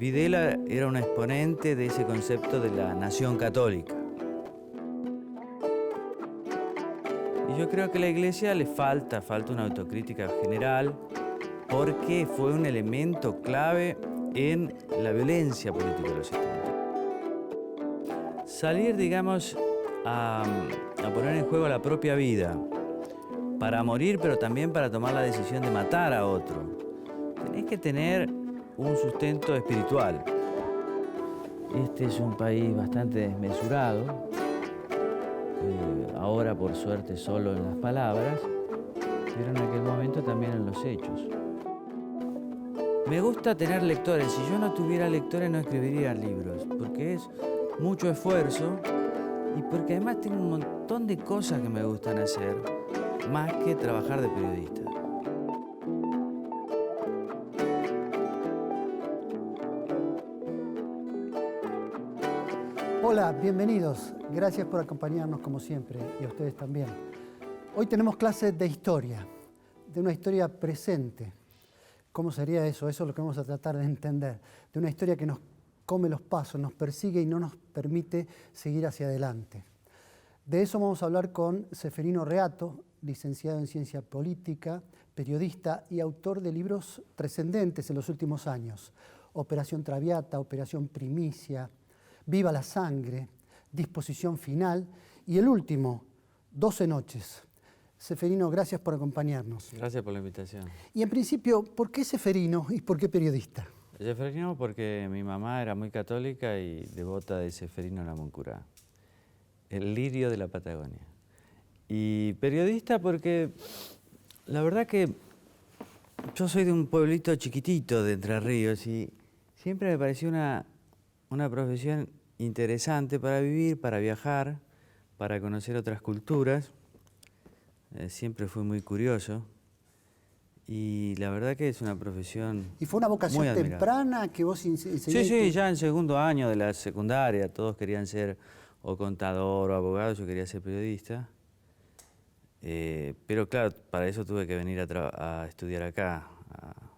Videla era un exponente de ese concepto de la nación católica. Y yo creo que a la Iglesia le falta una autocrítica general, porque fue un elemento clave en la violencia política de los 70. Salir, digamos, a poner en juego la propia vida, para morir, pero también para tomar la decisión de matar a otro. Tenés que tener un sustento espiritual. Este es un país bastante desmesurado, ahora por suerte solo en las palabras, pero en aquel momento también en los hechos. Me gusta tener lectores. Si yo no tuviera lectores no escribiría libros, porque es mucho esfuerzo y porque además tengo un montón de cosas que me gustan hacer, más que trabajar de periodista. Hola, bienvenidos. Gracias por acompañarnos como siempre y a ustedes también. Hoy tenemos clases de historia, de una historia presente. ¿Cómo sería eso? Eso es lo que vamos a tratar de entender. De una historia que nos come los pasos, nos persigue y no nos permite seguir hacia adelante. De eso vamos a hablar con Ceferino Reato, licenciado en Ciencia Política, periodista y autor de libros trascendentes en los últimos años. Operación Traviata, Operación Primicia, Viva la Sangre, Disposición Final y el último, 12 noches. Ceferino, gracias por acompañarnos. Gracias por la invitación. Y en principio, ¿por qué Ceferino y por qué periodista? Ceferino porque mi mamá era muy católica y devota de Ceferino Namuncurá, el lirio de la Patagonia. Y periodista porque la verdad que yo soy de un pueblito chiquitito de Entre Ríos y siempre me pareció una profesión interesante para vivir, para viajar, para conocer otras culturas. Siempre fui muy curioso y la verdad que es una profesión. ¿Y fue una vocación temprana que vos enseñaste? Sí, ya en segundo año de la secundaria todos querían ser o contador o abogado, yo quería ser periodista. Pero claro, para eso tuve que venir a estudiar acá,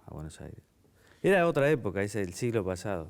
a Buenos Aires. Era otra época, es el siglo pasado.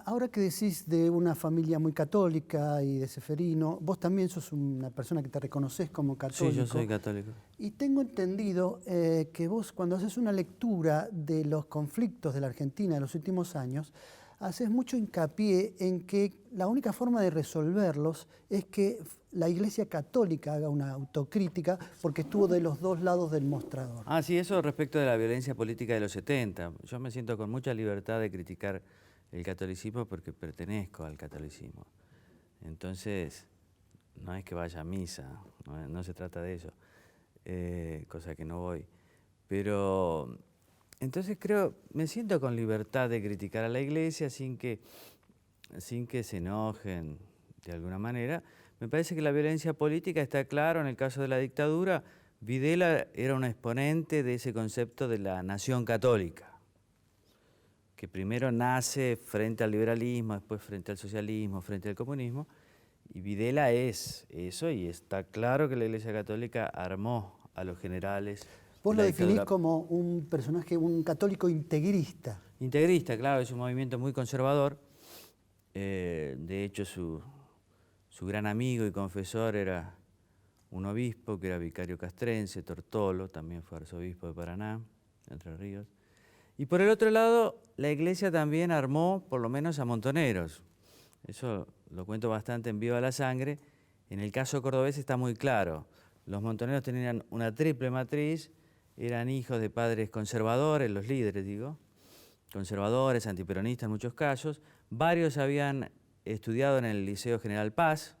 Ahora que decís de una familia muy católica y de Ceferino, vos también sos una persona que te reconoces como católico. Sí, yo soy católico. Y tengo entendido que vos cuando haces una lectura de los conflictos de la Argentina de los últimos años, haces mucho hincapié en que la única forma de resolverlos es que la Iglesia Católica haga una autocrítica porque estuvo de los dos lados del mostrador. Ah, sí, eso respecto de la violencia política de los 70. Yo me siento con mucha libertad de criticar el catolicismo porque pertenezco al catolicismo. Entonces, no es que vaya a misa, no se trata de eso, cosa que no voy. Pero, entonces me siento con libertad de criticar a la Iglesia sin que se enojen de alguna manera. Me parece que la violencia política está claro en el caso de la dictadura. Videla era un exponente de ese concepto de la nación católica, que primero nace frente al liberalismo, después frente al socialismo, frente al comunismo, y Videla es eso, y está claro que la Iglesia Católica armó a los generales. Vos lo definís como un personaje, un católico integrista. Integrista, claro, es un movimiento muy conservador. De hecho, su gran amigo y confesor era un obispo que era vicario castrense, Tortolo, también fue arzobispo de Paraná, Entre Ríos. Y por el otro lado, la Iglesia también armó, por lo menos, a montoneros. Eso lo cuento bastante en Viva la Sangre. En el caso cordobés está muy claro. Los montoneros tenían una triple matriz, eran hijos de padres conservadores, los líderes, digo, conservadores, antiperonistas en muchos casos. Varios habían estudiado en el Liceo General Paz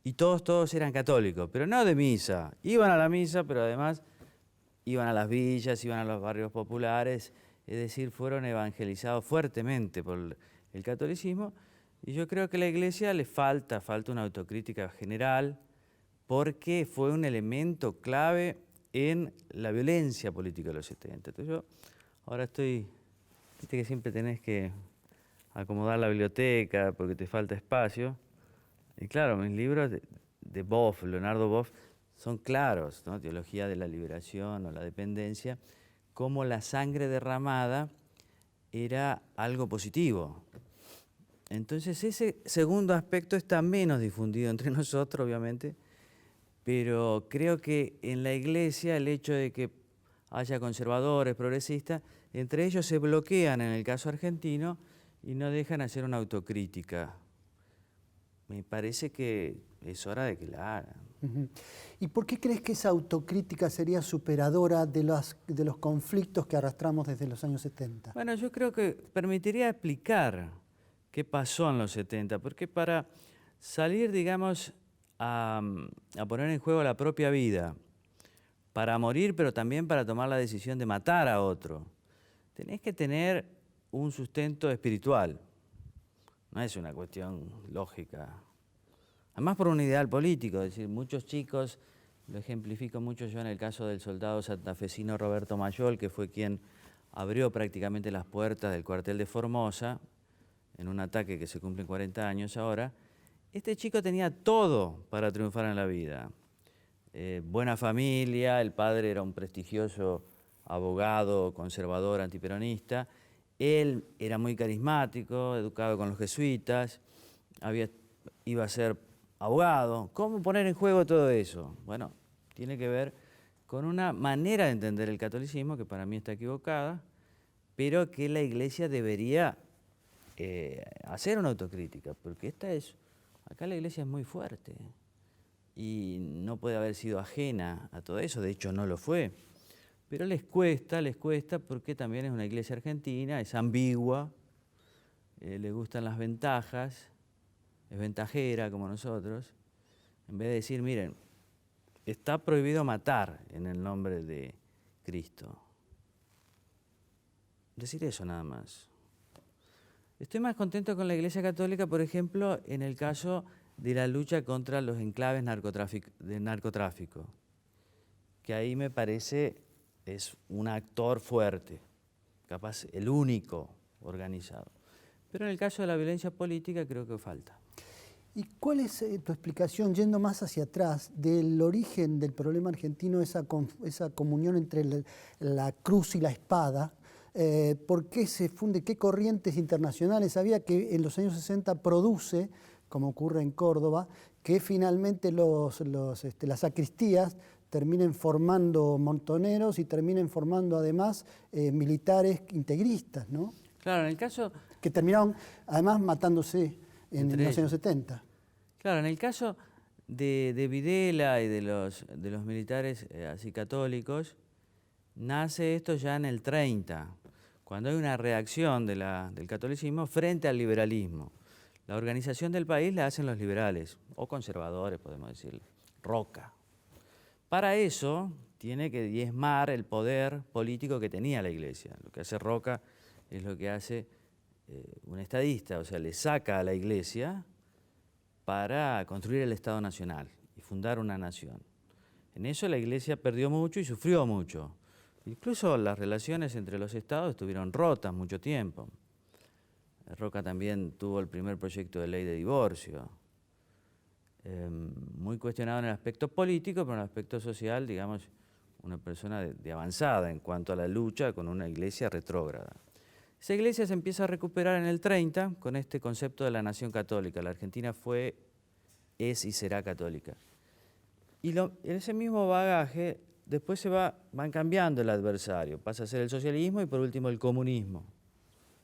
y todos eran católicos, pero no de misa. Iban a la misa, pero además iban a las villas, iban a los barrios populares. Es decir, fueron evangelizados fuertemente por el catolicismo, y yo creo que a la Iglesia le falta una autocrítica general, porque fue un elemento clave en la violencia política de los 70. Entonces yo ahora viste que siempre tenés que acomodar la biblioteca porque te falta espacio, y claro, mis libros de Boff, Leonardo Boff, son claros, ¿no? Teología de la liberación o la dependencia, como la sangre derramada era algo positivo. Entonces ese segundo aspecto está menos difundido entre nosotros, obviamente, pero creo que en la Iglesia el hecho de que haya conservadores, progresistas, entre ellos se bloquean en el caso argentino y no dejan hacer una autocrítica. Me parece que es hora de que la hagan. Ujú. ¿Y por qué crees que esa autocrítica sería superadora de los conflictos que arrastramos desde los años 70? Bueno, yo creo que permitiría explicar qué pasó en los 70, porque para salir, digamos, a poner en juego la propia vida, para morir, pero también para tomar la decisión de matar a otro, tenés que tener un sustento espiritual. No es una cuestión lógica. Además por un ideal político, es decir, muchos chicos, lo ejemplifico mucho yo en el caso del soldado santafesino Roberto Mayol, que fue quien abrió prácticamente las puertas del cuartel de Formosa, en un ataque que se cumplen 40 años ahora. Este chico tenía todo para triunfar en la vida. Buena familia, el padre era un prestigioso abogado, conservador, antiperonista. Él era muy carismático, educado con los jesuitas, iba a ser abogado. ¿Cómo poner en juego todo eso? Bueno, tiene que ver con una manera de entender el catolicismo que para mí está equivocada, pero que la Iglesia debería hacer una autocrítica, porque acá la Iglesia es muy fuerte y no puede haber sido ajena a todo eso, de hecho no lo fue. Pero les cuesta porque también es una iglesia argentina, es ambigua, le gustan las ventajas, es ventajera como nosotros. En vez de decir, miren, está prohibido matar en el nombre de Cristo. Decir eso nada más. Estoy más contento con la Iglesia Católica, por ejemplo, en el caso de la lucha contra los enclaves de narcotráfico, que ahí me parece es un actor fuerte, capaz el único organizado. Pero en el caso de la violencia política creo que falta. ¿Y cuál es tu explicación, yendo más hacia atrás, del origen del problema argentino, esa comunión entre la cruz y la espada? ¿Por qué se funde? ¿Qué corrientes internacionales había que en los años 60 produce, como ocurre en Córdoba, que finalmente las sacristías terminen formando montoneros y terminen formando además militares integristas, ¿no? Claro, en el caso... Que terminaron además matándose en los años 70. Claro, en el caso de Videla y de los militares así católicos, nace esto ya en el 30, cuando hay una reacción del catolicismo frente al liberalismo. La organización del país la hacen los liberales, o conservadores podemos decirle, Roca. Para eso tiene que diezmar el poder político que tenía la Iglesia. Lo que hace Roca es lo que hace un estadista, o sea, le saca a la Iglesia para construir el Estado Nacional y fundar una nación. En eso la Iglesia perdió mucho y sufrió mucho. Incluso las relaciones entre los estados estuvieron rotas mucho tiempo. Roca también tuvo el primer proyecto de ley de divorcio. Muy cuestionado en el aspecto político, pero en el aspecto social, digamos, una persona de avanzada en cuanto a la lucha con una iglesia retrógrada. Esa iglesia se empieza a recuperar en el 30 con este concepto de la nación católica. La Argentina es y será católica. Y en ese mismo bagaje después van cambiando el adversario. Pasa a ser el socialismo y por último el comunismo.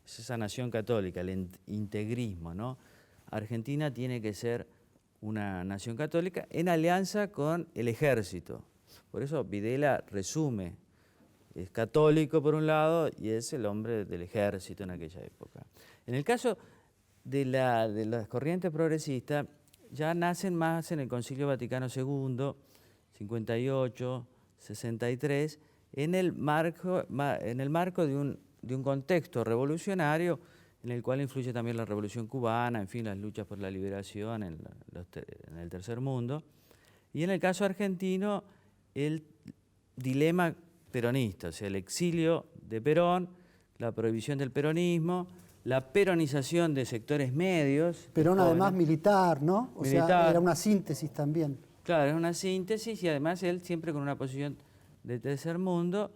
Es esa nación católica, el integrismo, ¿no? Argentina tiene que ser una nación católica en alianza con el ejército. Por eso Videla resume, es católico por un lado y es el hombre del ejército en aquella época. En el caso de las corrientes progresistas, ya nacen más en el Concilio Vaticano II, 58, 63, en el marco de un contexto revolucionario en el cual influye también la Revolución Cubana, en fin, las luchas por la liberación en el tercer mundo. Y en el caso argentino, el dilema peronista, o sea, el exilio de Perón, la prohibición del peronismo, la peronización de sectores medios. Perón además militar, ¿no? O sea, era una síntesis también. Claro, es una síntesis y además él siempre con una posición de tercer mundo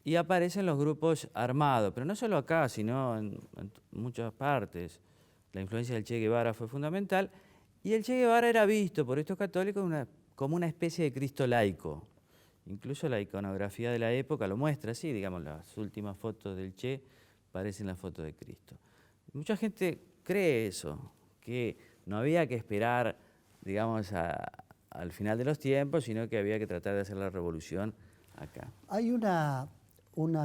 y aparecen los grupos armados, pero no solo acá, sino en muchas partes. La influencia del Che Guevara fue fundamental, y el Che Guevara era visto por estos católicos como una especie de Cristo laico. Incluso la iconografía de la época lo muestra así, digamos, las últimas fotos del Che parecen las fotos de Cristo. Mucha gente cree eso, que no había que esperar, digamos, al final de los tiempos, sino que había que tratar de hacer la revolución acá. Hay una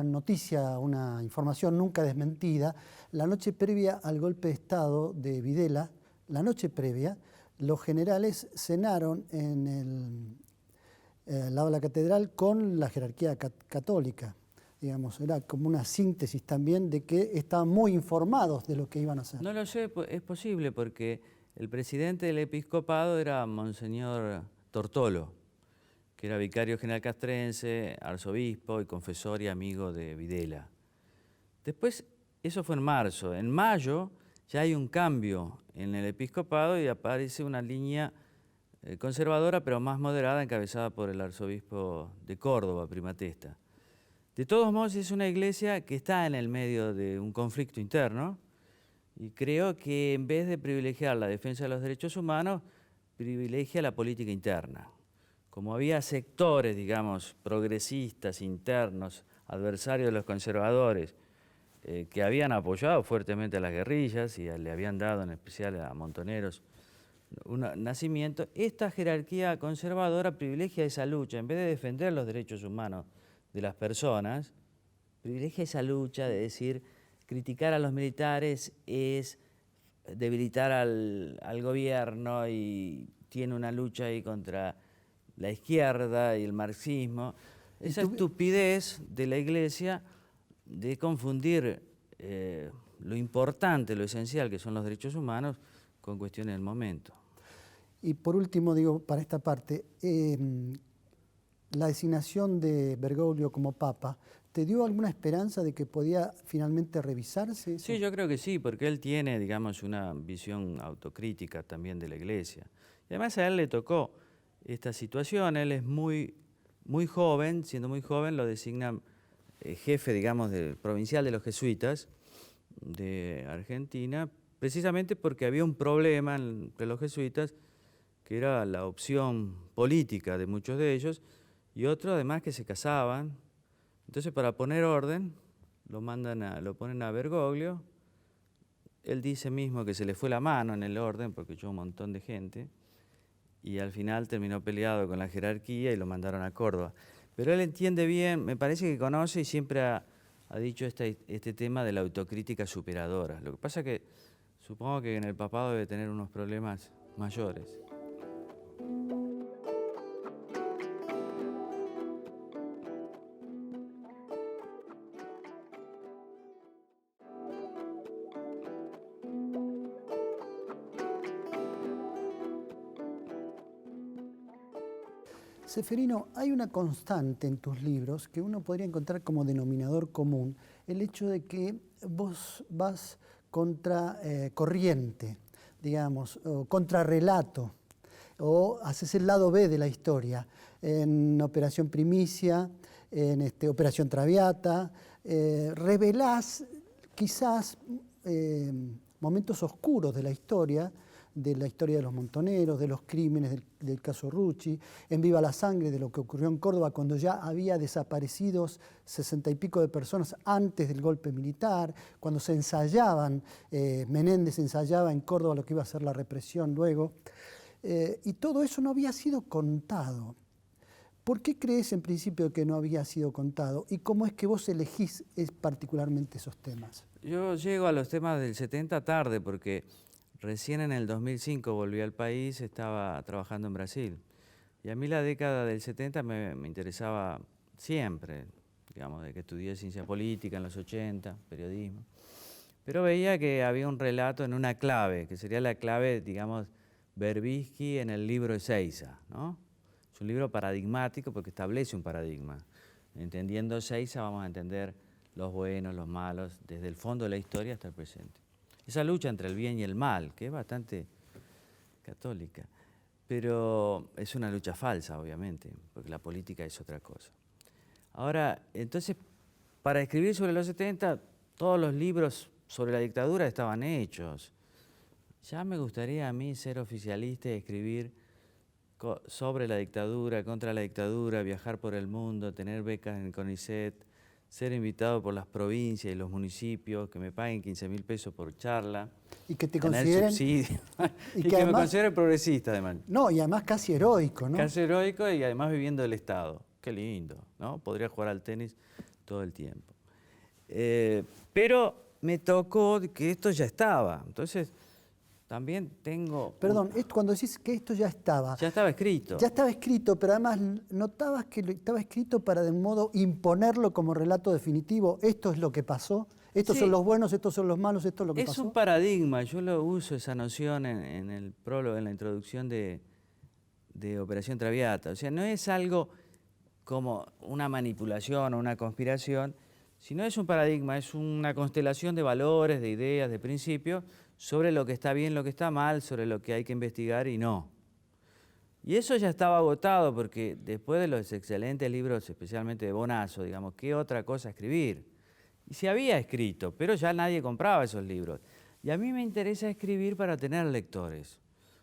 noticia, una información nunca desmentida. La noche previa al golpe de Estado de Videla, la noche previa, los generales cenaron en el lado de la catedral con la jerarquía católica. Digamos, era como una síntesis también de que estaban muy informados de lo que iban a hacer. No lo sé, es posible, porque el presidente del episcopado era Monseñor Tortolo, que era vicario general castrense, arzobispo y confesor y amigo de Videla. Después, eso fue en marzo. En mayo ya hay un cambio en el episcopado y aparece una línea conservadora, pero más moderada, encabezada por el arzobispo de Córdoba, Primatesta. De todos modos, es una iglesia que está en el medio de un conflicto interno, y creo que en vez de privilegiar la defensa de los derechos humanos, privilegia la política interna. Como había sectores, digamos, progresistas, internos, adversarios de los conservadores, que habían apoyado fuertemente a las guerrillas y le habían dado en especial a Montoneros un nacimiento, esta jerarquía conservadora privilegia esa lucha. En vez de defender los derechos humanos de las personas, privilegia esa lucha de decir, criticar a los militares es debilitar al gobierno, y tiene una lucha ahí contra la izquierda y el marxismo. Esa estupidez de la iglesia de confundir lo importante, lo esencial que son los derechos humanos con cuestiones del momento. Y por último, digo, para esta parte, la designación de Bergoglio como papa, ¿te dio alguna esperanza de que podía finalmente revisarse eso? Sí, yo creo que sí, porque él tiene, digamos, una visión autocrítica también de la iglesia. Y además a él le tocó esta situación. Él es muy joven, siendo muy joven lo designan jefe, digamos, provincial de los jesuitas de Argentina, precisamente porque había un problema entre los jesuitas, que era la opción política de muchos de ellos, y otro además que se casaban. Entonces, para poner orden, lo ponen a Bergoglio. Él dice mismo que se le fue la mano en el orden porque echó un montón de gente, y al final terminó peleado con la jerarquía y lo mandaron a Córdoba. Pero él entiende bien, me parece que conoce, y siempre ha dicho este tema de la autocrítica superadora. Lo que pasa es que supongo que en el papado debe tener unos problemas mayores. Ceferino, hay una constante en tus libros que uno podría encontrar como denominador común, el hecho de que vos vas contra corriente, digamos, o contra relato, o haces el lado B de la historia, en Operación Primicia, en Operación Traviata, revelás quizás momentos oscuros de la historia de los montoneros, de los crímenes del caso Rucci, en Viva la Sangre, de lo que ocurrió en Córdoba cuando ya había desaparecidos 60 y pico de personas antes del golpe militar, cuando se ensayaban, Menéndez ensayaba en Córdoba lo que iba a ser la represión luego, y todo eso no había sido contado. ¿Por qué crees en principio que no había sido contado? ¿Y cómo es que vos elegís particularmente esos temas? Yo llego a los temas del 70 tarde, porque recién en el 2005 volví al país, estaba trabajando en Brasil. Y a mí la década del 70 me interesaba siempre, digamos, de que estudié ciencia política en los 80, periodismo. Pero veía que había un relato en una clave, que sería la clave, digamos, Berbisky en el libro Ezeiza, ¿no? Es un libro paradigmático porque establece un paradigma. Entendiendo Ezeiza vamos a entender los buenos, los malos, desde el fondo de la historia hasta el presente. Esa lucha entre el bien y el mal, que es bastante católica, pero es una lucha falsa, obviamente, porque la política es otra cosa. Ahora, entonces, para escribir sobre los 70, todos los libros sobre la dictadura estaban hechos. Ya me gustaría a mí ser oficialista y escribir sobre la dictadura, contra la dictadura, viajar por el mundo, tener becas en el CONICET, ser invitado por las provincias y los municipios, que me paguen 15.000 pesos por charla. Y que te tener consideren... subsidio. Y Y que que me además- consideren progresista, además. No, y además casi heroico, ¿no? Casi heroico y además viviendo del Estado. Qué lindo, ¿no? Podría jugar al tenis todo el tiempo. Pero me tocó que esto ya estaba. Entonces, también tengo... Perdón, cuando decís que esto ya estaba, Ya estaba escrito. ya estaba escrito, pero además notabas que estaba escrito para de un modo imponerlo como relato definitivo. Esto es lo que pasó, estos Sí. son los buenos, estos son los malos, esto es lo que Es pasó. un paradigma, yo lo uso esa noción en el prólogo, en la introducción de Operación Traviata. O sea, no es algo como una manipulación o una conspiración, sino es un paradigma, es una constelación de valores, de ideas, de principios, sobre lo que está bien, lo que está mal, sobre lo que hay que investigar y no. Y eso ya estaba agotado porque después de los excelentes libros, especialmente de Bonazo, digamos, ¿qué otra cosa escribir? Y se había escrito, pero ya nadie compraba esos libros. Y a mí me interesa escribir para tener lectores.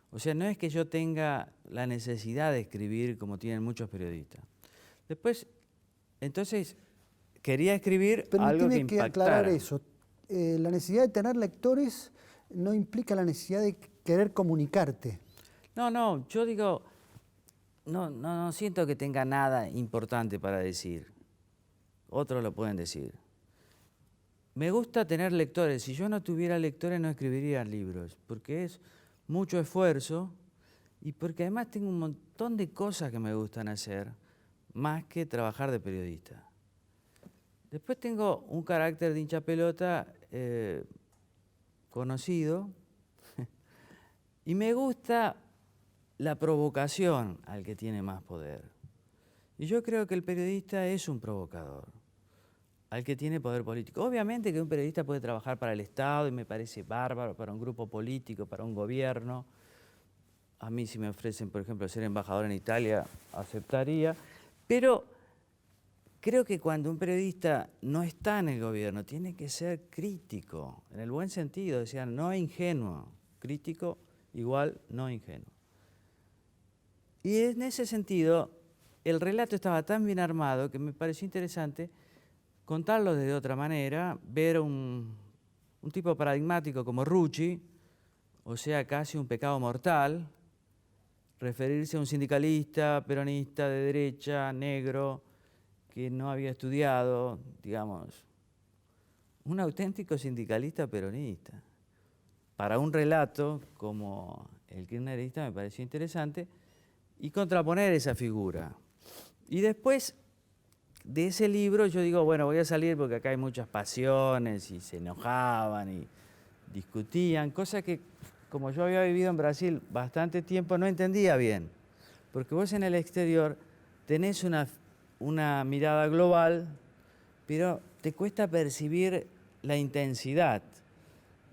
O sea, no es que yo tenga la necesidad de escribir como tienen muchos periodistas. Después, entonces, quería escribir algo que Permíteme que aclarar impactara. eso. La necesidad de tener lectores no implica la necesidad de querer comunicarte. No, yo digo, no siento que tenga nada importante para decir. Otros lo pueden decir. Me gusta tener lectores. Si yo no tuviera lectores no escribiría libros, porque es mucho esfuerzo y porque además tengo un montón de cosas que me gustan hacer, más que trabajar de periodista. Después tengo un carácter de hincha pelota conocido y me gusta la provocación al que tiene más poder. Y yo creo que el periodista es un provocador al que tiene poder político. Obviamente que un periodista puede trabajar para el Estado y me parece bárbaro, para un grupo político, para un gobierno. A mí si me ofrecen, por ejemplo, ser embajador en Italia, aceptaría. Pero creo que cuando un periodista no está en el gobierno, tiene que ser crítico, en el buen sentido, o sea, no ingenuo. Crítico igual no ingenuo. Y en ese sentido, el relato estaba tan bien armado que me pareció interesante contarlo de otra manera, ver un tipo paradigmático como Rucci, o sea, casi un pecado mortal, referirse a un sindicalista, peronista, de derecha, negro, que no había estudiado, digamos, un auténtico sindicalista peronista. Para un relato como el kirchnerista me pareció interesante y contraponer esa figura. Y después de ese libro yo digo, bueno, voy a salir porque acá hay muchas pasiones y se enojaban y discutían, cosa que como yo había vivido en Brasil bastante tiempo no entendía bien, porque vos en el exterior tenés una mirada global, pero te cuesta percibir la intensidad.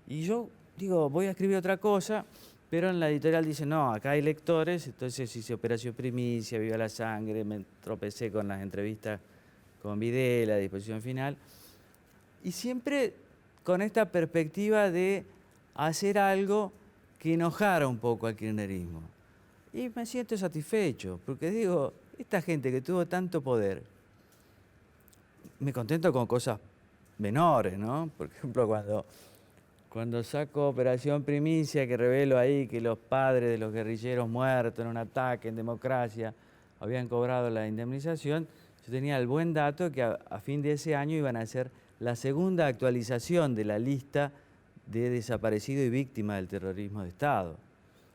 Y yo digo, voy a escribir otra cosa, pero en la editorial dice, no, acá hay lectores, entonces hice Operación Primicia, Viva la Sangre, me tropecé con las entrevistas con Videla, Disposición Final, y siempre con esta perspectiva de hacer algo que enojara un poco al kirchnerismo. Y me siento satisfecho, porque digo, esta gente que tuvo tanto poder, me contento con cosas menores, ¿no? Por ejemplo, cuando saco Operación Primicia, que revelo ahí que los padres de los guerrilleros muertos en un ataque en democracia habían cobrado la indemnización, yo tenía el buen dato que a fin de ese año iban a hacer la segunda actualización de la lista de desaparecidos y víctimas del terrorismo de Estado.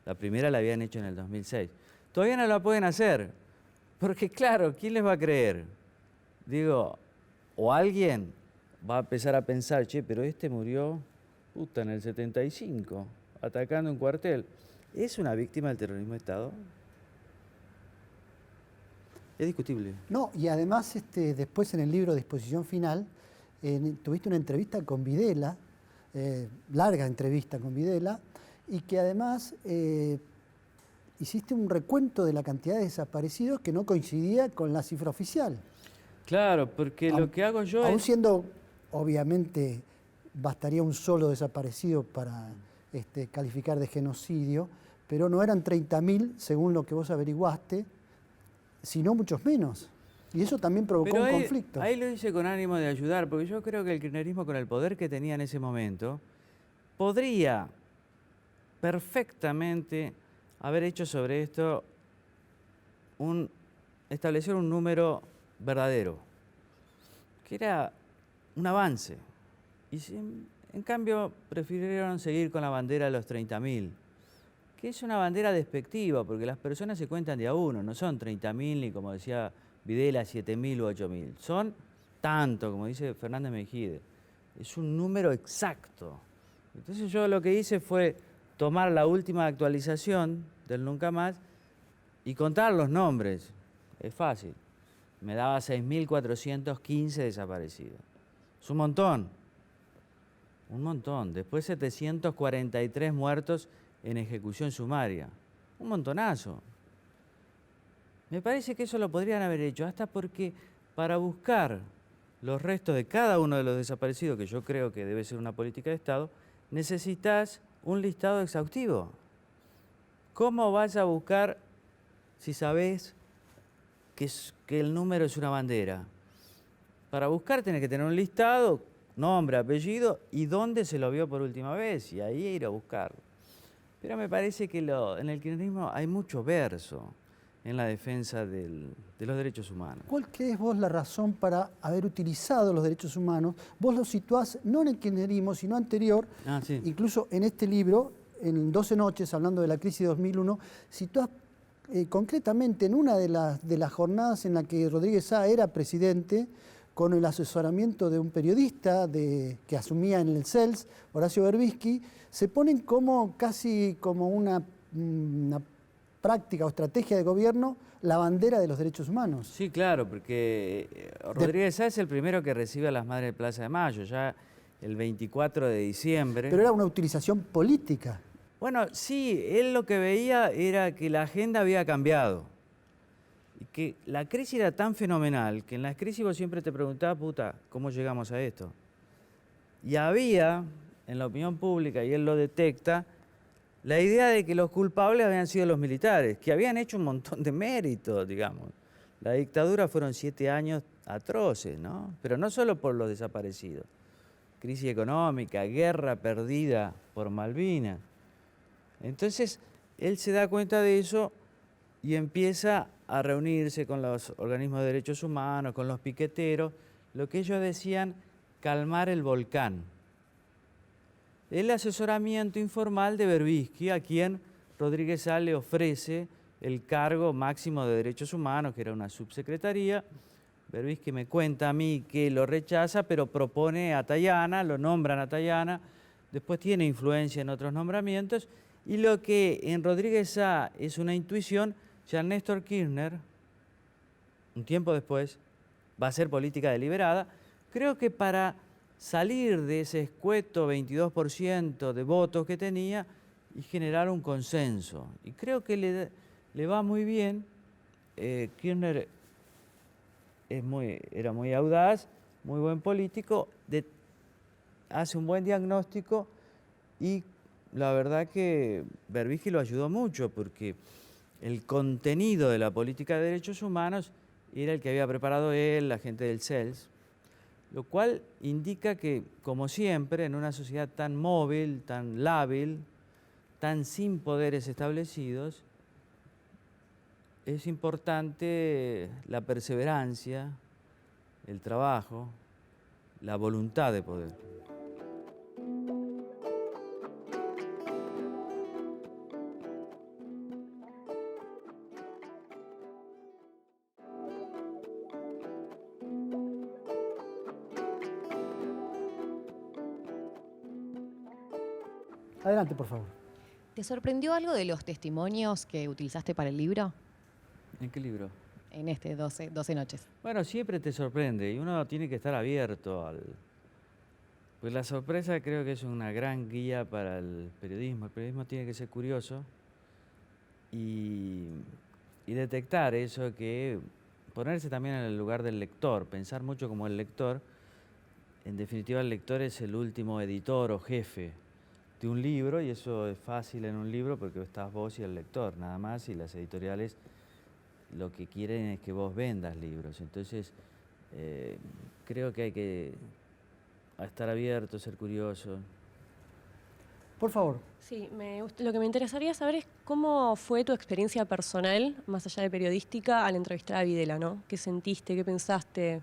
La primera la habían hecho en el 2006. Todavía no la pueden hacer, porque claro, ¿quién les va a creer? Digo, o alguien va a empezar a pensar, che, pero este murió en el 75, atacando un cuartel. ¿Es una víctima del terrorismo de Estado? Es discutible. No, y además después en el libro Disposición Final tuviste una entrevista con Videla, larga entrevista con Videla, y que además hiciste un recuento de la cantidad de desaparecidos que no coincidía con la cifra oficial. Claro, porque lo que hago yo Aún es... siendo, obviamente, bastaría un solo desaparecido para calificar de genocidio, pero no eran 30.000, según lo que vos averiguaste, sino muchos menos. Y eso también provocó Pero un conflicto. ahí lo hice con ánimo de ayudar, porque yo creo que el kirchnerismo, con el poder que tenía en ese momento, podría perfectamente haber hecho sobre esto establecer un número verdadero, que era un avance. Y en cambio prefirieron seguir con la bandera de los 30.000, que es una bandera despectiva, porque las personas se cuentan de a uno, no son 30.000 ni, como decía Videla, 7.000 u 8.000. Son tanto, como dice Fernández Mejide. Es un número exacto. Entonces yo lo que hice fue tomar la última actualización del Nunca Más y contar los nombres. Es fácil. Me daba 6.415 desaparecidos. Es un montón. Un montón. Después 743 muertos en ejecución sumaria. Un montonazo. Me parece que eso lo podrían haber hecho, hasta porque para buscar los restos de cada uno de los desaparecidos, que yo creo que debe ser una política de Estado, necesitas un listado exhaustivo. ¿Cómo vas a buscar si sabés que el número es una bandera? Para buscar tenés que tener un listado, nombre, apellido y dónde se lo vio por última vez, y ahí ir a buscarlo. Pero me parece que en el kirchnerismo hay mucho verso en la defensa de los derechos humanos. ¿Cuál crees vos la razón para haber utilizado los derechos humanos? Vos los situás no en el kirchnerismo, sino anterior, Sí. incluso en este libro, en 12 noches, hablando de la crisis de 2001, situás concretamente en una de las jornadas en la que Rodríguez Sá era presidente, con el asesoramiento de un periodista que asumía en el CELS, Horacio Berbisky, se ponen como casi como una práctica o estrategia de gobierno la bandera de los derechos humanos. Sí, claro, porque Rodríguez Sá es el primero que recibe a las Madres de Plaza de Mayo, ya el 24 de diciembre. Pero era una utilización política. Bueno, sí, él lo que veía era que la agenda había cambiado. Y que la crisis era tan fenomenal que en las crisis vos siempre te preguntabas, puta, ¿cómo llegamos a esto? Y había, en la opinión pública, y él lo detecta, la idea de que los culpables habían sido los militares, que habían hecho un montón de méritos, digamos. La dictadura fueron 7 años atroces, ¿no? Pero no solo por los desaparecidos. Crisis económica, guerra perdida por Malvinas. Entonces, él se da cuenta de eso y empieza a reunirse con los organismos de derechos humanos, con los piqueteros, lo que ellos decían, calmar el volcán. El asesoramiento informal de Berbisky, a quien Rodríguez Sá le ofrece el cargo máximo de derechos humanos, que era una subsecretaría. Berbisky me cuenta a mí que lo rechaza, pero propone a Tayana, lo nombran a Tayana, después tiene influencia en otros nombramientos, y lo que en Rodríguez Sá es una intuición, ya Néstor Kirchner, un tiempo después, va a ser política deliberada. Creo que para salir de ese escueto 22% de votos que tenía y generar un consenso. Y creo que le va muy bien. Kirchner era muy audaz, muy buen político, hace un buen diagnóstico y la verdad que Berbisky lo ayudó mucho porque el contenido de la política de derechos humanos era el que había preparado él, la gente del CELS, lo cual indica que, como siempre, en una sociedad tan móvil, tan lábil, tan sin poderes establecidos, es importante la perseverancia, el trabajo, la voluntad de poder. Adelante, por favor. ¿Te sorprendió algo de los testimonios que utilizaste para el libro? ¿En qué libro? En este 12 noches. Bueno, siempre te sorprende y uno tiene que estar abierto al... Pues la sorpresa creo que es una gran guía para el periodismo. El periodismo tiene que ser curioso y detectar eso que ponerse también en el lugar del lector, pensar mucho como el lector. En definitiva, el lector es el último editor o jefe de un libro, y eso es fácil en un libro porque estás vos y el lector, nada más, y las editoriales lo que quieren es que vos vendas libros. Entonces, creo que hay que estar abierto, ser curioso. Por favor. Sí, lo que me interesaría saber es cómo fue tu experiencia personal, más allá de periodística, al entrevistar a Videla, ¿no? ¿Qué sentiste? ¿Qué pensaste?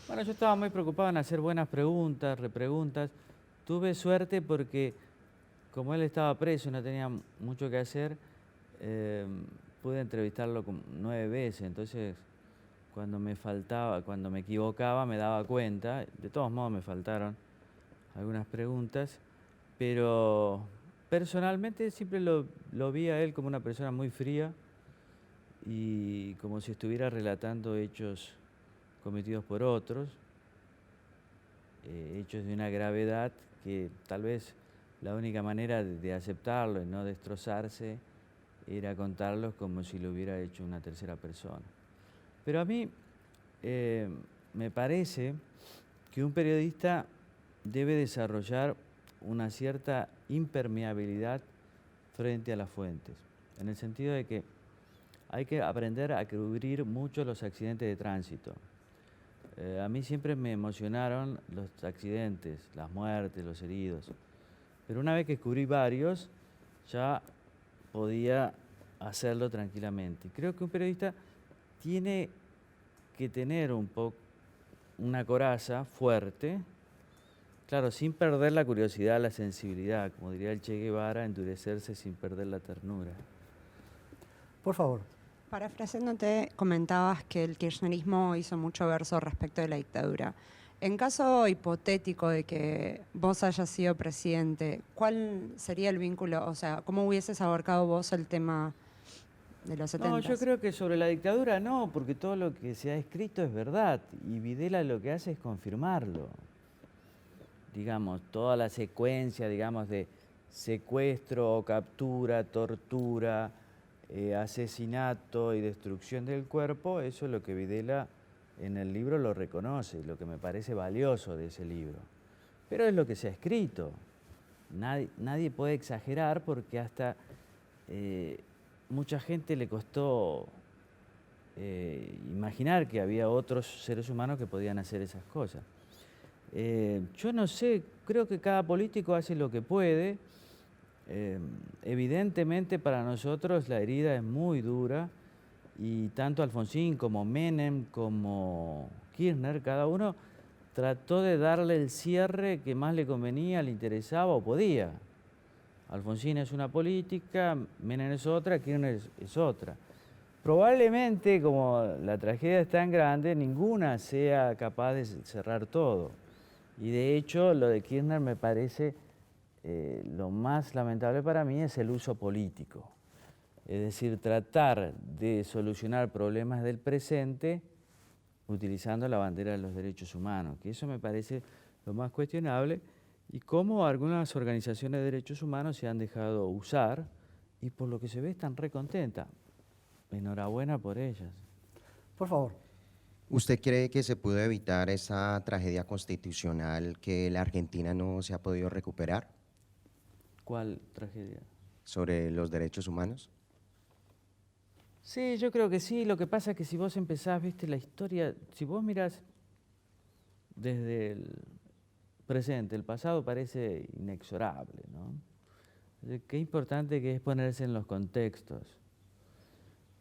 Bueno, yo estaba muy preocupado en hacer buenas preguntas, repreguntas. Tuve suerte porque, como él estaba preso y no tenía mucho que hacer, pude entrevistarlo 9 veces. Entonces, cuando me equivocaba, me daba cuenta. De todos modos, me faltaron algunas preguntas, pero personalmente siempre lo vi a él como una persona muy fría y como si estuviera relatando hechos cometidos por otros, hechos de una gravedad que tal vez la única manera de aceptarlo y no destrozarse era contarlos como si lo hubiera hecho una tercera persona. Pero a mí me parece que un periodista debe desarrollar una cierta impermeabilidad frente a las fuentes, en el sentido de que hay que aprender a cubrir mucho los accidentes de tránsito. A mí siempre me emocionaron los accidentes, las muertes, los heridos, pero una vez que cubrí varios, ya podía hacerlo tranquilamente. Creo que un periodista tiene que tener una coraza fuerte, claro, sin perder la curiosidad, la sensibilidad, como diría el Che Guevara, endurecerse sin perder la ternura. Por favor. Parafraseándote, comentabas que el kirchnerismo hizo mucho verso respecto de la dictadura. En caso hipotético de que vos hayas sido presidente, ¿cuál sería el vínculo? O sea, ¿cómo hubieses abarcado vos el tema de los 70? No, yo creo que sobre la dictadura no, porque todo lo que se ha escrito es verdad, y Videla lo que hace es confirmarlo. Digamos, toda la secuencia, digamos, de secuestro, captura, tortura, asesinato y destrucción del cuerpo, eso es lo que Videla en el libro lo reconoce, lo que me parece valioso de ese libro. Pero es lo que se ha escrito. Nadie puede exagerar porque hasta mucha gente le costó imaginar que había otros seres humanos que podían hacer esas cosas. Yo no sé, creo que cada político hace lo que puede. Evidentemente para nosotros la herida es muy dura y tanto Alfonsín como Menem como Kirchner, cada uno trató de darle el cierre que más le convenía, le interesaba o podía. Alfonsín es una política, Menem es otra, Kirchner es otra. Probablemente, como la tragedia es tan grande, ninguna sea capaz de cerrar todo. Y de hecho, lo de Kirchner me parece lo más lamentable para mí es el uso político. Es decir, tratar de solucionar problemas del presente utilizando la bandera de los derechos humanos, que eso me parece lo más cuestionable, y cómo algunas organizaciones de derechos humanos se han dejado usar y por lo que se ve están re contentas. Enhorabuena por ellas. Por favor. ¿Usted cree que se pudo evitar esa tragedia constitucional que la Argentina no se ha podido recuperar? ¿Cuál tragedia? ¿Sobre los derechos humanos? Sí, yo creo que sí. Lo que pasa es que si vos empezás, viste, la historia, si vos mirás desde el presente, el pasado parece inexorable, ¿no? Qué importante que es ponerse en los contextos.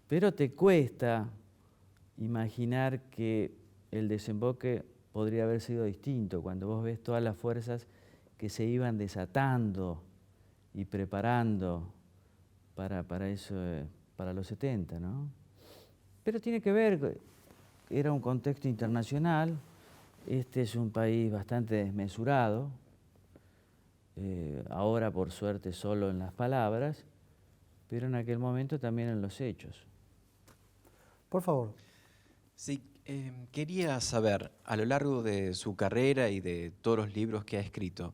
Pero te cuesta imaginar que el desemboque podría haber sido distinto cuando vos ves todas las fuerzas que se iban desatando y preparando para eso, para los 70, ¿no? Pero tiene que ver, era un contexto internacional, este es un país bastante desmesurado, ahora por suerte solo en las palabras, pero en aquel momento también en los hechos. Por favor. Sí, quería saber, a lo largo de su carrera y de todos los libros que ha escrito,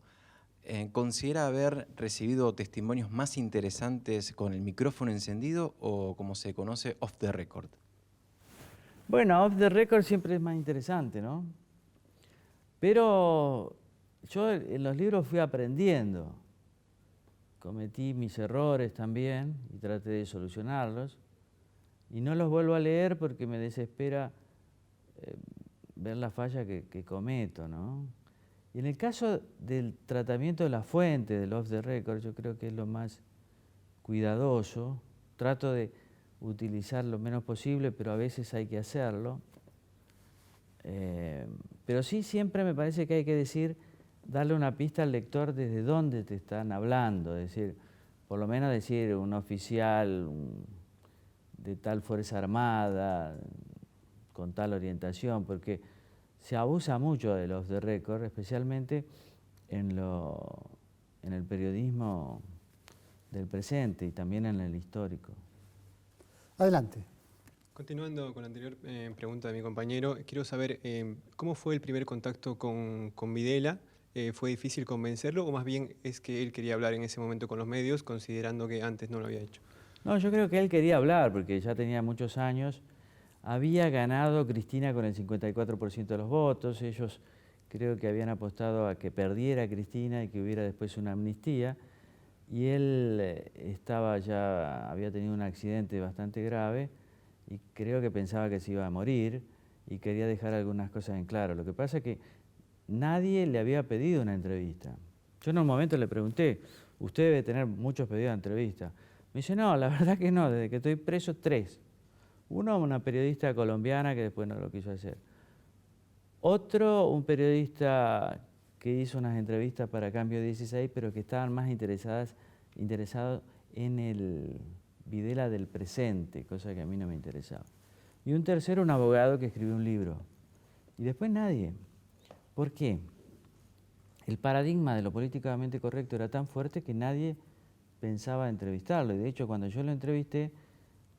¿considera haber recibido testimonios más interesantes con el micrófono encendido o, como se conoce, off the record? Bueno, off the record siempre es más interesante, ¿no? Pero yo en los libros fui aprendiendo. Cometí mis errores también y traté de solucionarlos. Y no los vuelvo a leer porque me desespera ver la falla que cometo, ¿no? Y en el caso del tratamiento de la fuente, del off the record, yo creo que es lo más cuidadoso. Trato de utilizar lo menos posible, pero a veces hay que hacerlo. Pero sí, siempre me parece que hay que decir, darle una pista al lector desde dónde te están hablando. Es decir, por lo menos decir un oficial de tal fuerza armada, con tal orientación, porque se abusa mucho de los de record, especialmente en el periodismo del presente y también en el histórico. Adelante. Continuando con la anterior pregunta de mi compañero, quiero saber cómo fue el primer contacto con Videla. ¿Fue difícil convencerlo o más bien es que él quería hablar en ese momento con los medios, considerando que antes no lo había hecho? No, yo creo que él quería hablar porque ya tenía muchos años. Había ganado Cristina con el 54% de los votos. Ellos creo que habían apostado a que perdiera Cristina y que hubiera después una amnistía. Y él había tenido un accidente bastante grave y creo que pensaba que se iba a morir y quería dejar algunas cosas en claro. Lo que pasa es que nadie le había pedido una entrevista. Yo en un momento le pregunté, usted debe tener muchos pedidos de entrevista. Me dice, no, la verdad que no, desde que estoy preso 3. Uno, una periodista colombiana que después no lo quiso hacer. Otro, un periodista que hizo unas entrevistas para Cambio 16, pero que estaban más interesados en el Videla del presente, cosa que a mí no me interesaba. Y un tercero, un abogado que escribió un libro. Y después nadie. ¿Por qué? El paradigma de lo políticamente correcto era tan fuerte que nadie pensaba entrevistarlo. Y de hecho, cuando yo lo entrevisté,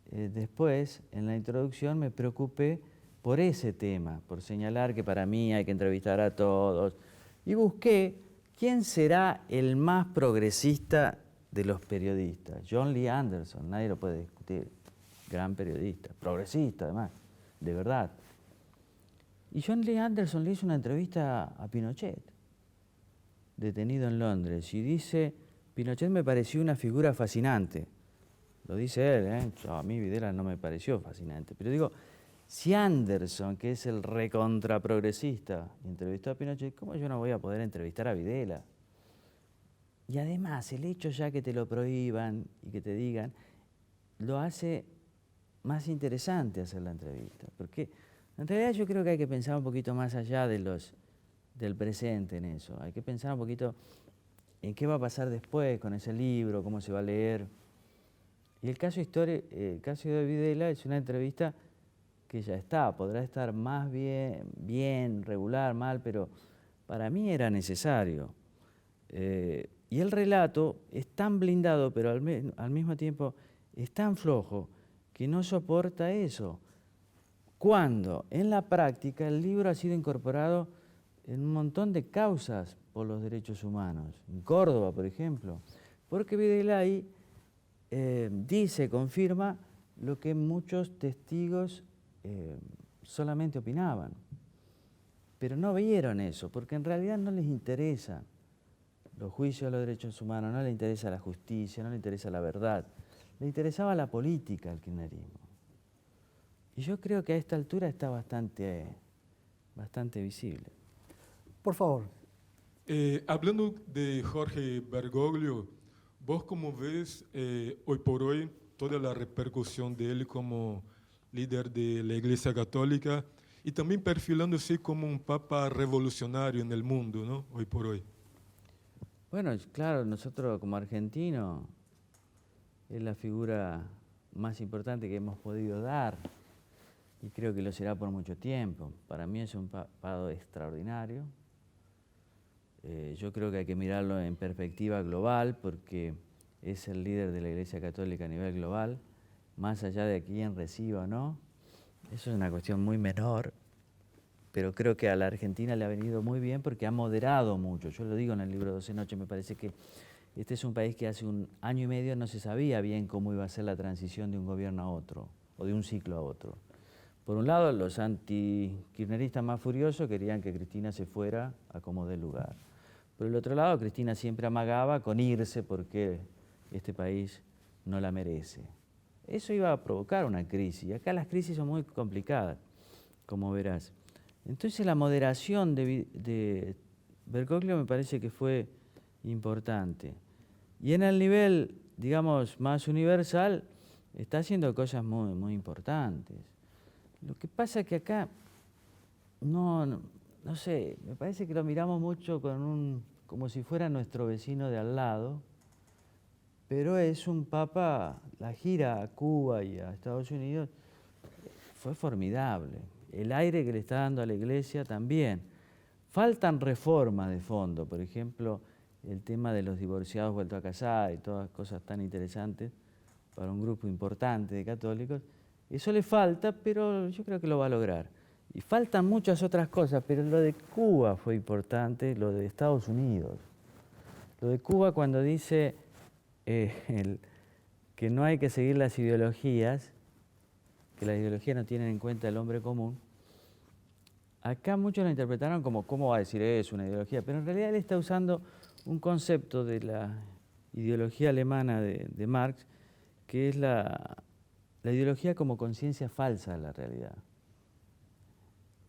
después, en la introducción, me preocupé por ese tema, por señalar que para mí hay que entrevistar a todos. Y busqué quién será el más progresista de los periodistas. John Lee Anderson, nadie lo puede discutir. Gran periodista, progresista además, de verdad. Y John Lee Anderson le hizo una entrevista a Pinochet, detenido en Londres, y dice, Pinochet me pareció una figura fascinante. Lo dice él, a mí Videla no me pareció fascinante. Pero digo, si Anderson, que es el recontraprogresista, entrevistó a Pinochet, ¿cómo yo no voy a poder entrevistar a Videla? Y además, el hecho ya que te lo prohíban y que te digan, lo hace más interesante hacer la entrevista. Porque en realidad yo creo que hay que pensar un poquito más allá del presente en eso. Hay que pensar un poquito en qué va a pasar después con ese libro, cómo se va a leer. Y el caso de Videla es una entrevista que ya está, podrá estar más bien, regular, mal, pero para mí era necesario. Y el relato es tan blindado, pero al mismo tiempo es tan flojo que no soporta eso. Cuando en la práctica el libro ha sido incorporado en un montón de causas por los derechos humanos, en Córdoba, por ejemplo, porque Videla ahí confirma lo que muchos testigos solamente opinaban, pero no vieron eso, porque en realidad no les interesa los juicios de los derechos humanos, no les interesa la justicia, no les interesa la verdad, le interesaba la política al kirchnerismo. Y yo creo que a esta altura está bastante visible. Por favor. Hablando de Jorge Bergoglio, ¿vos cómo ves hoy por hoy toda la repercusión de él como líder de la Iglesia Católica y también perfilándose como un papa revolucionario en el mundo, ¿no? Hoy por hoy? Bueno, claro, nosotros como argentinos es la figura más importante que hemos podido dar y creo que lo será por mucho tiempo. Para mí es un papado extraordinario. Yo creo que hay que mirarlo en perspectiva global porque es el líder de la Iglesia Católica a nivel global, más allá de quién reciba o no. Eso es una cuestión muy menor, pero creo que a la Argentina le ha venido muy bien porque ha moderado mucho. Yo lo digo en el libro 12 Noches, me parece que este es un país que hace 1 año y medio no se sabía bien cómo iba a ser la transición de un gobierno a otro, o de un ciclo a otro. Por un lado, los anti-kirchneristas más furiosos querían que Cristina se fuera a como dé lugar. Por el otro lado, Cristina siempre amagaba con irse porque este país no la merece. Eso iba a provocar una crisis, y acá las crisis son muy complicadas, como verás. Entonces la moderación de Bergoglio me parece que fue importante. Y en el nivel, digamos, más universal, está haciendo cosas muy, muy importantes. Lo que pasa es que acá, no sé, me parece que lo miramos mucho como si fuera nuestro vecino de al lado, pero es un papa, la gira a Cuba y a Estados Unidos fue formidable. El aire que le está dando a la Iglesia también. Faltan reformas de fondo, por ejemplo, el tema de los divorciados vueltos a casar y todas cosas tan interesantes para un grupo importante de católicos. Eso le falta, pero yo creo que lo va a lograr. Y faltan muchas otras cosas, pero lo de Cuba fue importante, lo de Estados Unidos. Lo de Cuba cuando dice que no hay que seguir las ideologías, que las ideologías no tienen en cuenta el hombre común. Acá muchos lo interpretaron como, ¿cómo va a decir eso, una ideología? Pero en realidad él está usando un concepto de la ideología alemana de Marx, que es la ideología como conciencia falsa de la realidad.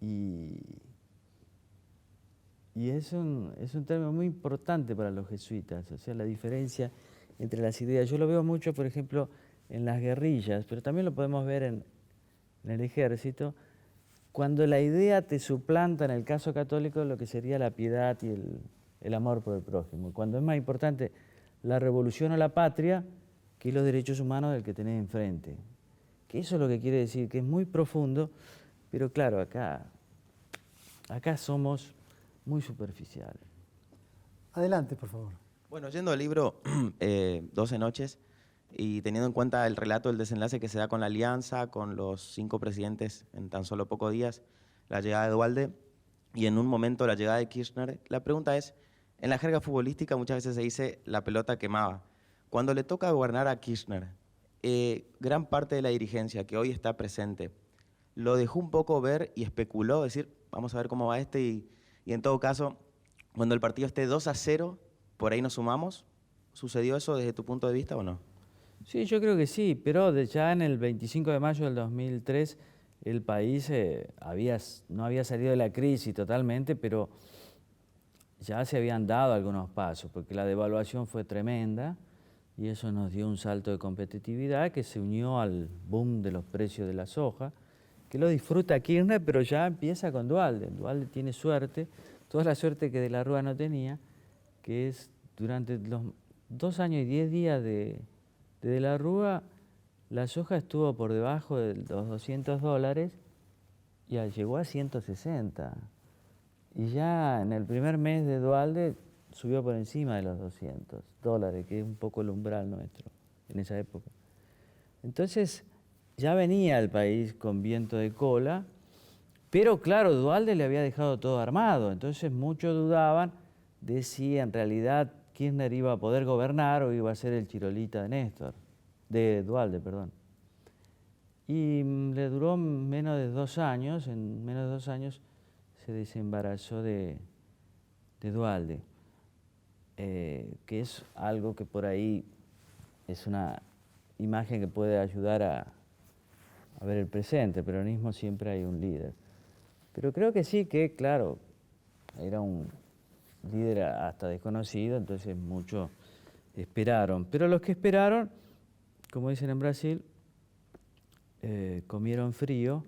Y es un término muy importante para los jesuitas, o sea, la diferencia entre las ideas. Yo lo veo mucho, por ejemplo, en las guerrillas, pero también lo podemos ver en el ejército, cuando la idea te suplanta, en el caso católico, lo que sería la piedad y el amor por el prójimo. Cuando es más importante la revolución o la patria que los derechos humanos del que tenés enfrente. Que eso es lo que quiere decir, que es muy profundo, pero claro, acá somos muy superficiales. Adelante, por favor. Bueno, yendo al libro 12 noches y teniendo en cuenta el relato del desenlace que se da con la alianza, con los 5 presidentes en tan solo pocos días, la llegada de Duhalde y en un momento la llegada de Kirchner, la pregunta es, en la jerga futbolística muchas veces se dice la pelota quemaba. Cuando le toca gobernar a Kirchner, gran parte de la dirigencia que hoy está presente, lo dejó un poco ver y especuló, decir, vamos a ver cómo va y en todo caso, cuando el partido esté 2-0, por ahí nos sumamos. ¿Sucedió eso desde tu punto de vista o no? Sí, yo creo que sí, pero ya en el 25 de mayo del 2003 el país no había salido de la crisis totalmente, pero ya se habían dado algunos pasos, porque la devaluación fue tremenda y eso nos dio un salto de competitividad que se unió al boom de los precios de la soja, que lo disfruta Kirchner, pero ya empieza con Duhalde. Duhalde tiene suerte, toda la suerte que De la Rúa no tenía, que es durante los 2 años y 10 días de la Rúa, la soja estuvo por debajo de los $200 y llegó a 160. Y ya en el primer mes de Duhalde subió por encima de los $200, que es un poco el umbral nuestro en esa época. Entonces ya venía el país con viento de cola, pero claro, Duhalde le había dejado todo armado, entonces muchos dudaban de si en realidad Kirchner iba a poder gobernar o iba a ser el chirolita de Duhalde, perdón. Y le duró menos de 2 años, en menos de 2 años se desembarazó de Duhalde, que es algo que por ahí es una imagen que puede ayudar a ver el presente. El peronismo siempre hay un líder. Pero creo que sí, que claro, era un líder hasta desconocido, entonces muchos esperaron. Pero los que esperaron, como dicen en Brasil, comieron frío,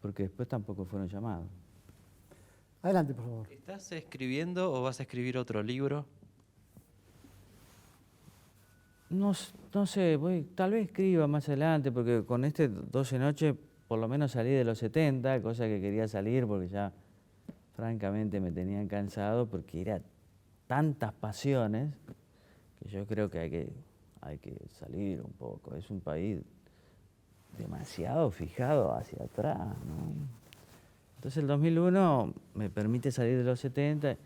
porque después tampoco fueron llamados. Adelante, por favor. ¿Estás escribiendo o vas a escribir otro libro? No sé, tal vez escriba más adelante, porque con este 12 noches por lo menos salí de los 70, cosa que quería salir porque ya francamente me tenían cansado, porque era tantas pasiones que yo creo que hay que salir un poco. Es un país demasiado fijado hacia atrás, ¿no? Entonces el 2001 me permite salir de los 70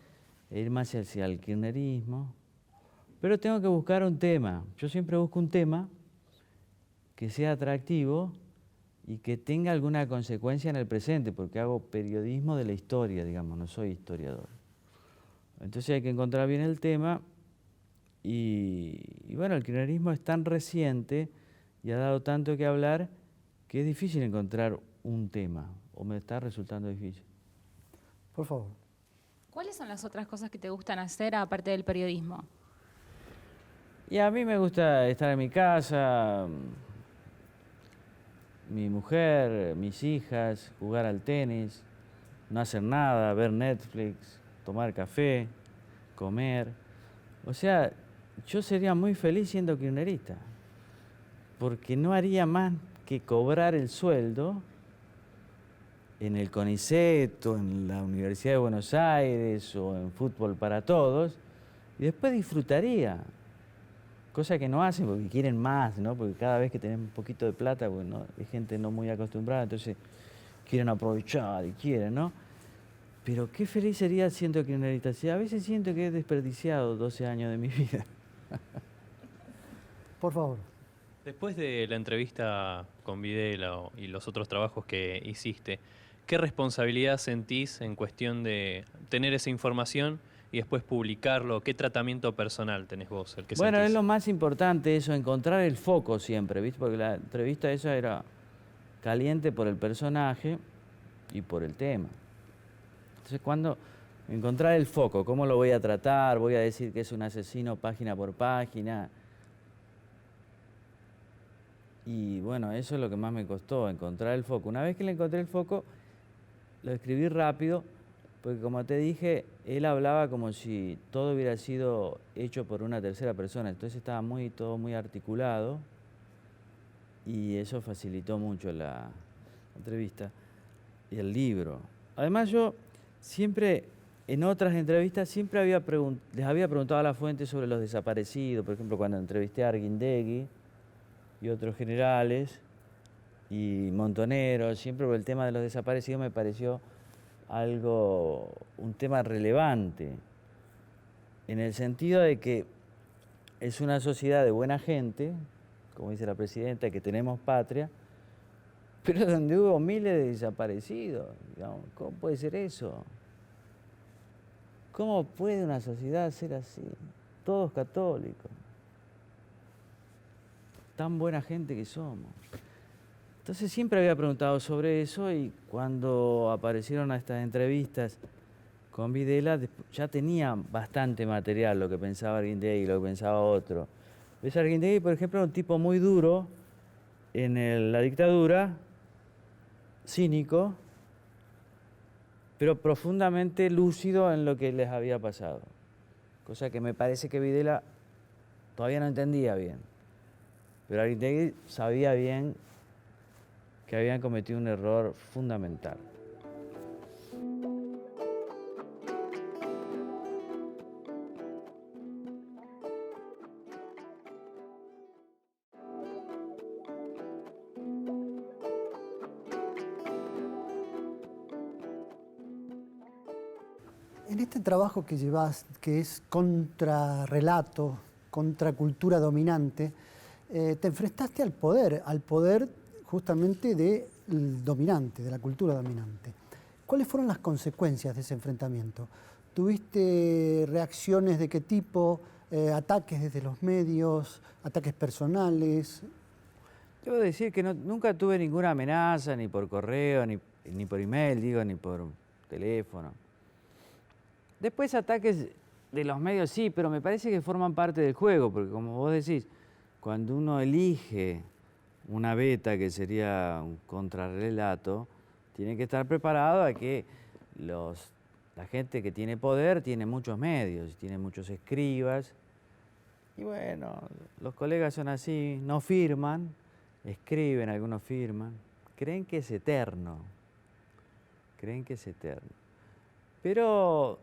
e ir más hacia el kirchnerismo. Pero tengo que buscar un tema. Yo siempre busco un tema que sea atractivo y que tenga alguna consecuencia en el presente, porque hago periodismo de la historia, digamos, no soy historiador. Entonces hay que encontrar bien el tema y bueno, el kirchnerismo es tan reciente y ha dado tanto que hablar que es difícil encontrar un tema, o me está resultando difícil. Por favor. ¿Cuáles son las otras cosas que te gustan hacer aparte del periodismo? Y a mí me gusta estar en mi casa, mi mujer, mis hijas, jugar al tenis, no hacer nada, ver Netflix, tomar café, comer. O sea, yo sería muy feliz siendo kirchnerista, porque no haría más que cobrar el sueldo en el CONICET o en la Universidad de Buenos Aires o en Fútbol para Todos, y después disfrutaría, cosa que no hacen porque quieren más, ¿no? Porque cada vez que tienen un poquito de plata, bueno, hay gente no muy acostumbrada, entonces quieren aprovechar y quieren, ¿no? Pero qué feliz sería siendo kirchnerista. Sí, a veces siento que he desperdiciado 12 años de mi vida. Por favor. Después de la entrevista con Videla y los otros trabajos que hiciste, ¿qué responsabilidad sentís en cuestión de tener esa información y después publicarlo? ¿Qué tratamiento personal tenés vos? El que Bueno, sentís? es lo más importante eso, encontrar el foco siempre, ¿viste? Porque la entrevista esa era caliente por el personaje y por el tema. Entonces, cuando encontrar el foco, ¿cómo lo voy a tratar? ¿Voy a decir que es un asesino página por página? Y bueno, eso es lo que más me costó, encontrar el foco. Una vez que le encontré el foco, lo escribí rápido, porque como te dije, él hablaba como si todo hubiera sido hecho por una tercera persona. Entonces estaba todo muy articulado y eso facilitó mucho la entrevista y el libro. Además yo siempre, en otras entrevistas, siempre les había preguntado a la fuente sobre los desaparecidos. Por ejemplo, cuando entrevisté a Arguindegui y otros generales y Montonero, siempre por el tema de los desaparecidos me pareció un tema relevante, en el sentido de que es una sociedad de buena gente, como dice la presidenta, que tenemos patria, pero donde hubo miles de desaparecidos, digamos. ¿Cómo puede ser eso? ¿Cómo puede una sociedad ser así? Todos católicos. Tan buena gente que somos. Entonces siempre había preguntado sobre eso y cuando aparecieron a estas entrevistas con Videla ya tenía bastante material, lo que pensaba Arguindegui y lo que pensaba otro. ¿Ves? Arguindegui, por ejemplo, era un tipo muy duro en la dictadura, cínico, pero profundamente lúcido en lo que les había pasado. Cosa que me parece que Videla todavía no entendía bien. Pero Arguindegui sabía bien que habían cometido un error fundamental. En este trabajo que llevas, que es contrarrelato, contracultura dominante, te enfrentaste al poder justamente del dominante, de la cultura dominante. ¿Cuáles fueron las consecuencias de ese enfrentamiento? ¿Tuviste reacciones de qué tipo? ¿Ataques desde los medios? ¿Ataques personales? Debo decir que nunca tuve ninguna amenaza, ni por correo, ni por email, ni por teléfono. Después ataques de los medios sí, pero me parece que forman parte del juego, porque como vos decís, cuando uno elige una beta que sería un contrarrelato, tiene que estar preparado a que la gente que tiene poder tiene muchos medios, tiene muchos escribas, y bueno, los colegas son así, no firman, escriben, algunos firman, creen que es eterno, pero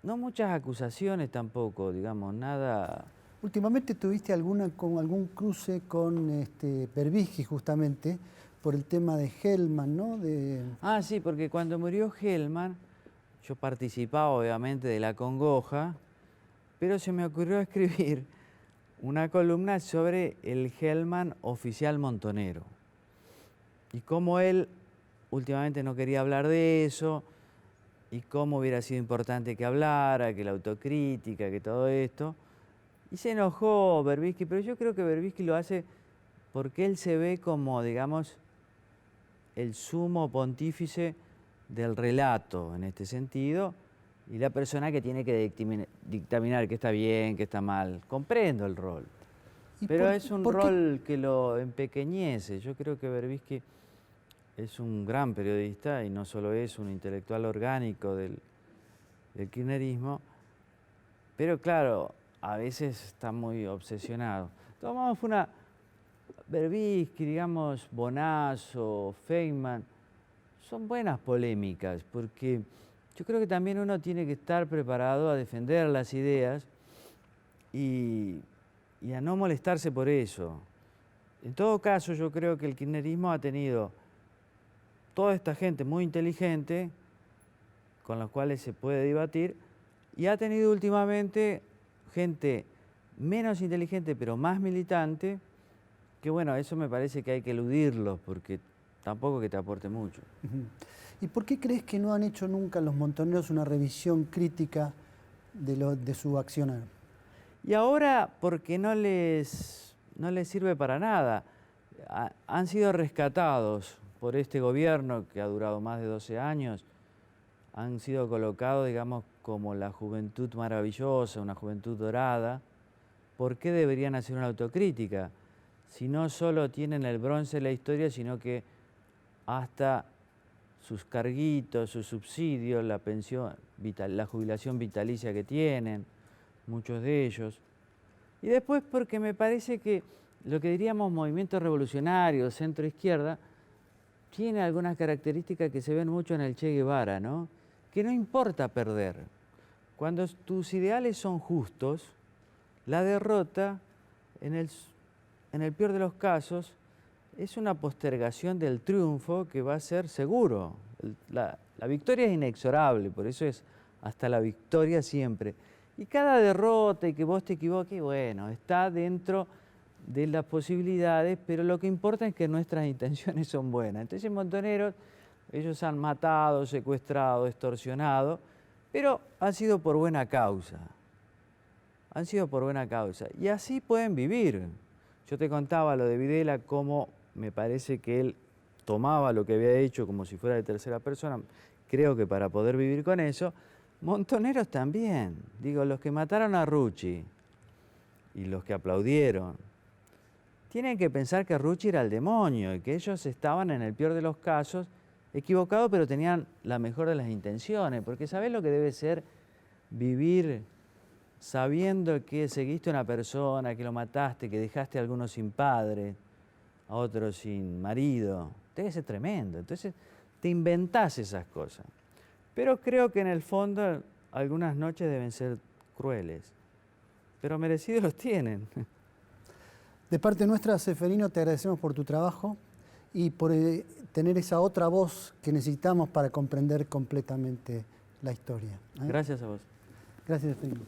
no muchas acusaciones tampoco, digamos, nada. Últimamente tuviste algún cruce con Berbisky justamente por el tema de Hellman, ¿no? Ah, sí, porque cuando murió Hellman, yo participaba obviamente de la congoja, pero se me ocurrió escribir una columna sobre el Hellman oficial montonero. y cómo él últimamente no quería hablar de eso, y cómo hubiera sido importante que hablara, que la autocrítica, que todo esto. Y se enojó Berbisky, pero yo creo que Berbisky lo hace porque él se ve como, digamos, el sumo pontífice del relato en este sentido, y la persona que tiene que dictaminar qué está bien, qué está mal. Comprendo el rol, pero es un rol que lo empequeñece. Yo creo que Berbisky es un gran periodista y no solo es un intelectual orgánico del kirchnerismo, pero claro, a veces está muy obsesionado. Tomamos una Berbisky, digamos, Bonazo, Feynman, son buenas polémicas, porque yo creo que también uno tiene que estar preparado a defender las ideas y a no molestarse por eso. En todo caso, yo creo que el kirchnerismo ha tenido toda esta gente muy inteligente, con los cuales se puede debatir, y ha tenido últimamente gente menos inteligente, pero más militante, que bueno, eso me parece que hay que eludirlos, porque tampoco que te aporte mucho. ¿Y por qué crees que no han hecho nunca los montoneros una revisión crítica de su accionar? Y ahora, porque no les sirve para nada. Han sido rescatados por este gobierno que ha durado más de 12 años, han sido colocados, digamos, como la juventud maravillosa, una juventud dorada. ¿Por qué deberían hacer una autocrítica? Si no solo tienen el bronce de la historia, sino que hasta sus carguitos, sus subsidios, la pensión, la jubilación vitalicia que tienen, muchos de ellos. Y después porque me parece que lo que diríamos movimiento revolucionario, centro-izquierda, tiene algunas características que se ven mucho en el Che Guevara, ¿no? Que no importa perder. Cuando tus ideales son justos, la derrota, en el peor de los casos, es una postergación del triunfo que va a ser seguro. La victoria es inexorable, por eso es hasta la victoria siempre. Y cada derrota y que vos te equivoques, bueno, está dentro de las posibilidades, pero lo que importa es que nuestras intenciones son buenas. Entonces, Montoneros, ellos han matado, secuestrado, extorsionado, pero han sido por buena causa. Han sido por buena causa. Y así pueden vivir. Yo te contaba lo de Videla, cómo me parece que él tomaba lo que había hecho como si fuera de tercera persona. Creo que para poder vivir con eso, Montoneros también. Digo, los que mataron a Rucci y los que aplaudieron, tienen que pensar que Rucci era el demonio y que ellos estaban, en el peor de los casos, equivocados, pero tenían la mejor de las intenciones. Porque ¿sabés lo que debe ser vivir sabiendo que seguiste a una persona, que lo mataste, que dejaste a algunos sin padre, a otros sin marido? Debe ser tremendo. Entonces te inventás esas cosas. Pero creo que en el fondo algunas noches deben ser crueles. Pero merecidos los tienen. De parte nuestra, Ceferino, te agradecemos por tu trabajo y por tener esa otra voz que necesitamos para comprender completamente la historia. Gracias a vos. Gracias, Ceferino.